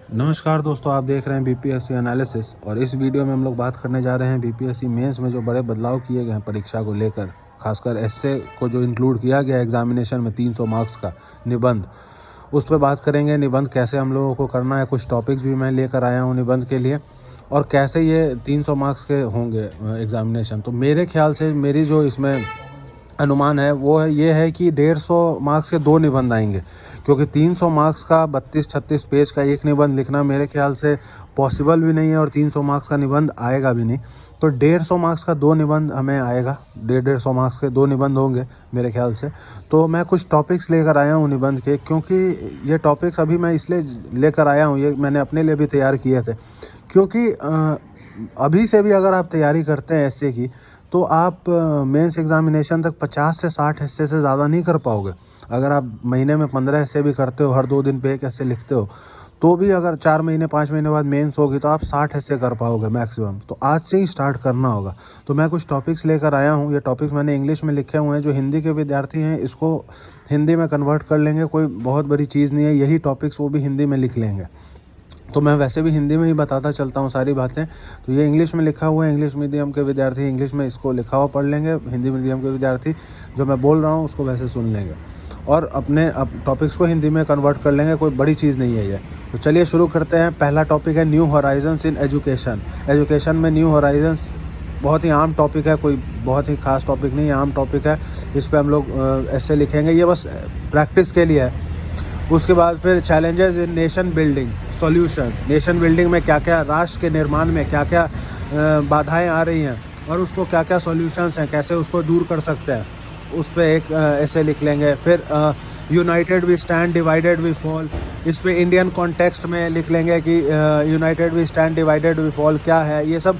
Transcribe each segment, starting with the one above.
नमस्कार दोस्तों, आप देख रहे हैं बीपीएससी एनालिसिस। और इस वीडियो में हम लोग बात करने जा रहे हैं बीपीएससी मेंस में जो बड़े बदलाव किए गए हैं परीक्षा को लेकर। खासकर एसए को जो इंक्लूड किया गया एग्जामिनेशन में 300 मार्क्स का निबंध, उस पर बात करेंगे। निबंध कैसे हम लोगों को करना है, कुछ टॉपिक्स भी मैं लेकर आया हूँ निबंध के लिए, और कैसे ये 300 मार्क्स के होंगे एग्जामिनेशन। तो मेरे ख्याल से मेरी जो इसमें अनुमान है वो है ये है कि 150 मार्क्स के 2 निबंध आएंगे, क्योंकि 300 मार्क्स का 32-36 पेज का एक निबंध लिखना मेरे ख्याल से पॉसिबल भी नहीं है, और 300 मार्क्स का निबंध आएगा भी नहीं। तो 150 मार्क्स का 2 निबंध हमें आएगा, 150 मार्क्स के 2 निबंध होंगे मेरे ख्याल से। तो मैं कुछ टॉपिक्स लेकर आया हूँ निबंध के, क्योंकि ये टॉपिक्स अभी मैं इसलिए लेकर आया हूँ, ये मैंने अपने लिए भी तैयार किए थे, क्योंकि अभी से भी अगर आप तैयारी करते हैं एसए की, तो आप मेंस एग्जामिनेशन तक 50 से 60 एस्से से ज़्यादा नहीं कर पाओगे। अगर आप महीने में 15 एस्से भी करते हो, हर 2 दिन पे एक एस्से लिखते हो, तो भी अगर 4 महीने 5 महीने बाद मेंस होगी तो आप 60 एस्से कर पाओगे मैक्सिमम। तो आज से ही स्टार्ट करना होगा। तो मैं कुछ टॉपिक्स लेकर आया हूँ। ये टॉपिक्स मैंने इंग्लिश में लिखे हुए हैं। जो हिंदी के विद्यार्थी हैं इसको हिंदी में कन्वर्ट कर लेंगे, कोई बहुत बड़ी चीज़ नहीं है। यही टॉपिक्स वो भी हिंदी में लिख लेंगे। तो मैं वैसे भी हिंदी में ही बताता चलता हूँ सारी बातें। तो ये इंग्लिश में लिखा हुआ है, इंग्लिश मीडियम के विद्यार्थी इंग्लिश में इसको लिखा हुआ पढ़ लेंगे, हिंदी मीडियम के विद्यार्थी जो मैं बोल रहा हूँ उसको वैसे सुन लेंगे, और अपने टॉपिक्स को हिंदी में कन्वर्ट कर लेंगे। कोई बड़ी चीज़ नहीं है ये। तो चलिए शुरू करते हैं। पहला टॉपिक है new horizons in education. Education में न्यू हॉराइजन्स बहुत ही आम टॉपिक है, कोई बहुत ही खास टॉपिक नहीं है, आम टॉपिक है। इस पर हम लोग ऐसे लिखेंगे, ये बस प्रैक्टिस के लिए है। उसके बाद फिर challenges in nation building solution. Nation building में क्या क्या, राष्ट्र के निर्माण में क्या क्या बाधाएं आ रही हैं, और उसको क्या क्या सॉल्यूशंस हैं, कैसे उसको दूर कर सकते हैं, उस पर एक ऐसे लिख लेंगे। फिर united we stand, divided we fall. इस पे इंडियन कॉन्टेक्स्ट में लिख लेंगे कि united we stand, divided we fall क्या है। ये सब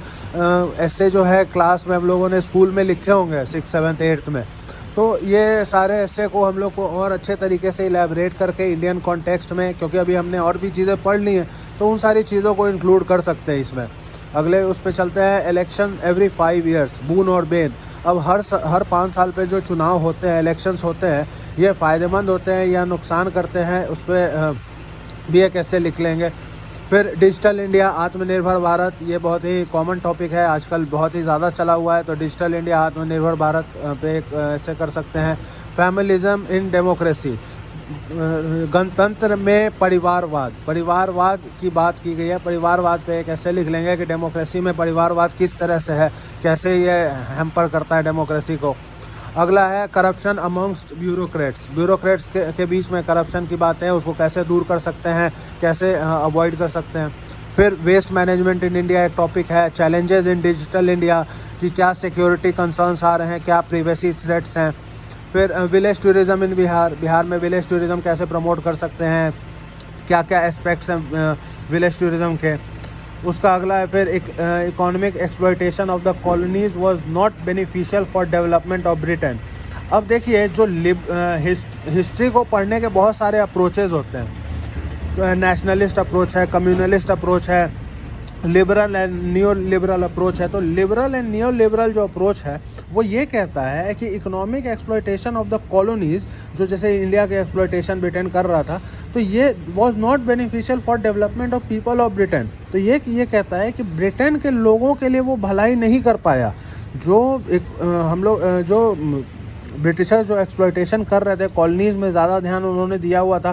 ऐसे जो है क्लास में हम लोगों ने स्कूल में लिखे होंगे 6th 7th 8th में। तो ये सारे ऐसे को हम लोग को और अच्छे तरीके से इलेबरेट करके इंडियन कॉन्टेक्स्ट में, क्योंकि अभी हमने और भी चीज़ें पढ़ ली हैं, तो उन सारी चीज़ों को इंक्लूड कर सकते हैं इसमें। अगले उस पे चलते हैं, इलेक्शन एवरी 5 years, बून और बेन। अब हर 5 साल पे जो चुनाव होते हैं, इलेक्शंस होते हैं, ये फ़ायदेमंद होते हैं या नुकसान करते हैं, उस पर भी एक ऐसे लिख लेंगे। फिर डिजिटल इंडिया, आत्मनिर्भर भारत, ये बहुत ही कॉमन टॉपिक है, आजकल बहुत ही ज़्यादा चला हुआ है। तो डिजिटल इंडिया, आत्मनिर्भर भारत पे एक ऐसे कर सकते हैं। फैमिलिज्म इन डेमोक्रेसी, गणतंत्र में परिवारवाद, परिवारवाद की बात की गई है। परिवारवाद पे एक ऐसे लिख लेंगे कि डेमोक्रेसी में परिवारवाद किस तरह से है, कैसे ये हैम्पर करता है डेमोक्रेसी को। अगला है करप्शन अमंगस्ट ब्यूरोक्रेट्स। ब्यूरोक्रेट्स के बीच में करप्शन की बातें हैं, उसको कैसे दूर कर सकते हैं, कैसे अवॉइड कर सकते हैं। फिर वेस्ट मैनेजमेंट इन इंडिया एक टॉपिक है। चैलेंजेस इन डिजिटल इंडिया, कि क्या सिक्योरिटी कंसर्न्स आ रहे हैं, क्या प्राइवेसी थ्रेट्स हैं। फिर village tourism in Bihar, Bihar में विलेज टूरिज्म कैसे प्रमोट कर सकते हैं, क्या क्या एस्पेक्ट्स हैं विलेज टूरिज्म के। उसका अगला है फिर economic exploitation of the colonies was not beneficial for development of Britain. अब देखिए, जो हिस्ट्री को पढ़ने के बहुत सारे अप्रोचेज होते हैं। नेशनलिस्ट अप्रोच है, कम्युनलिस्ट अप्रोच है, liberal and new liberal approach है। तो लिबरल एंड न्यू लिबरल जो अप्रोच है वो ये कहता है कि economic exploitation of the colonies, जो जैसे इंडिया के एक्सप्लॉयटेशन ब्रिटेन कर रहा था, तो ये was not beneficial for development of people of Britain. तो ये कहता है कि ब्रिटेन के लोगों के लिए वो भलाई नहीं कर पाया। जो हम लोग जो ब्रिटिशर्स जो एक्सप्लॉयटेशन कर रहे थे, कॉलोनीज़ में ज़्यादा ध्यान उन्होंने दिया हुआ था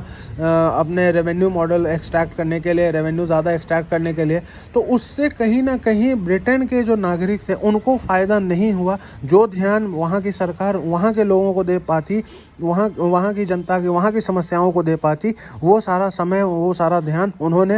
अपने रेवेन्यू मॉडल एक्सट्रैक्ट करने के लिए, रेवेन्यू ज़्यादा एक्सट्रैक्ट करने के लिए। तो उससे कहीं ना कहीं ब्रिटेन के जो नागरिक थे उनको फ़ायदा नहीं हुआ। जो ध्यान वहाँ की सरकार वहाँ के लोगों को दे पाती, वहाँ की जनता की, वहाँ की समस्याओं को दे पाती, वो सारा समय, वो सारा ध्यान उन्होंने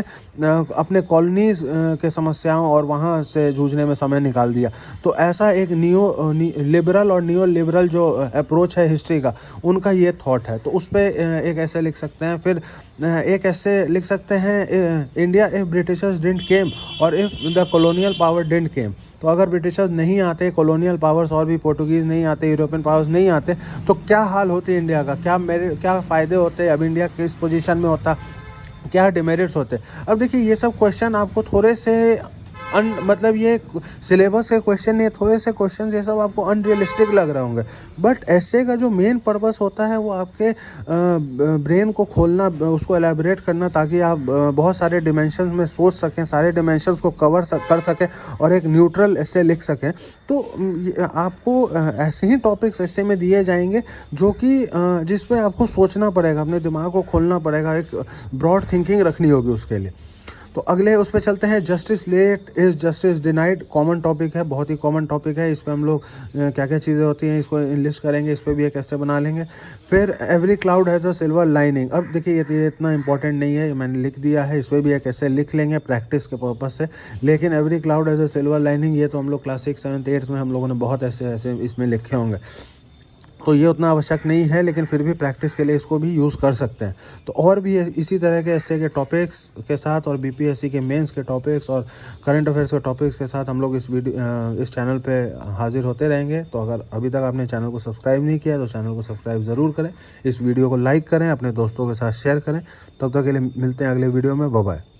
अपने कॉलोनीज़ के समस्याओं और वहाँ से जूझने में समय निकाल दिया। तो ऐसा एक लिबरल और न्यू लिबरल जो अप्रोच है हिस्ट्री का, उनका ये थॉट है। तो उस पर एक ऐसे लिख सकते हैं। फिर एक ऐसे लिख सकते हैं, India if Britishers didn't came और if the colonial power didn't came. तो अगर ब्रिटिशर्स नहीं आते, कॉलोनियल पावर्स और भी पोर्टुगीज़ नहीं आते, यूरोपियन पावर्स नहीं आते, तो क्या हाल होती इंडिया का, क्या फ़ायदे होते, अब इंडिया किस पोजीशन में होता, क्या डिमेरिट्स होते। अब देखिए, ये सब क्वेश्चन आपको थोड़े से मतलब ये सिलेबस के क्वेश्चन नहीं, थोड़े से क्वेश्चन ये सब आपको अनरियलिस्टिक लग रहे होंगे, बट ऐसे का जो मेन पर्पस होता है वो आपके ब्रेन को खोलना, उसको एलैबोरेट करना, ताकि आप बहुत सारे डिमेंशंस में सोच सकें, सारे डिमेंशंस को कर सकें और एक न्यूट्रल ऐसे लिख सकें। तो आपको ऐसे ही टॉपिक्स ऐसे में दिए जाएंगे जो कि जिस पे आपको सोचना पड़ेगा, अपने दिमाग को खोलना पड़ेगा, एक ब्रॉड थिंकिंग रखनी होगी उसके लिए। तो अगले उस पे चलते हैं, justice late is justice denied. Common topic है, बहुत ही कॉमन टॉपिक है। इस पे हम लोग क्या क्या चीज़ें होती हैं इसको लिस्ट करेंगे, इस पे भी एक ऐसे बना लेंगे। फिर every cloud has a silver lining. अब देखिए ये इतना इंपॉर्टेंट नहीं है, मैंने लिख दिया है, इस पर भी एक ऐसे लिख लेंगे प्रैक्टिस के पर्पज से। लेकिन every cloud has a silver lining, ये तो हम लोग क्लास 6, 7, 8 में हम लोगों ने बहुत ऐसे इसमें लिखे होंगे, तो ये उतना आवश्यक नहीं है, लेकिन फिर भी प्रैक्टिस के लिए इसको भी यूज़ कर सकते हैं। तो और भी इसी तरह के ऐसे के टॉपिक्स के साथ और बीपीएससी के मेंस के टॉपिक्स और करंट अफेयर्स के टॉपिक्स के साथ हम लोग इस चैनल पे हाजिर होते रहेंगे। तो अगर अभी तक आपने चैनल को सब्सक्राइब नहीं किया तो चैनल को सब्सक्राइब ज़रूर करें, इस वीडियो को लाइक करें, अपने दोस्तों के साथ शेयर करें। तब तक के लिए मिलते हैं अगले वीडियो में। Bye bye.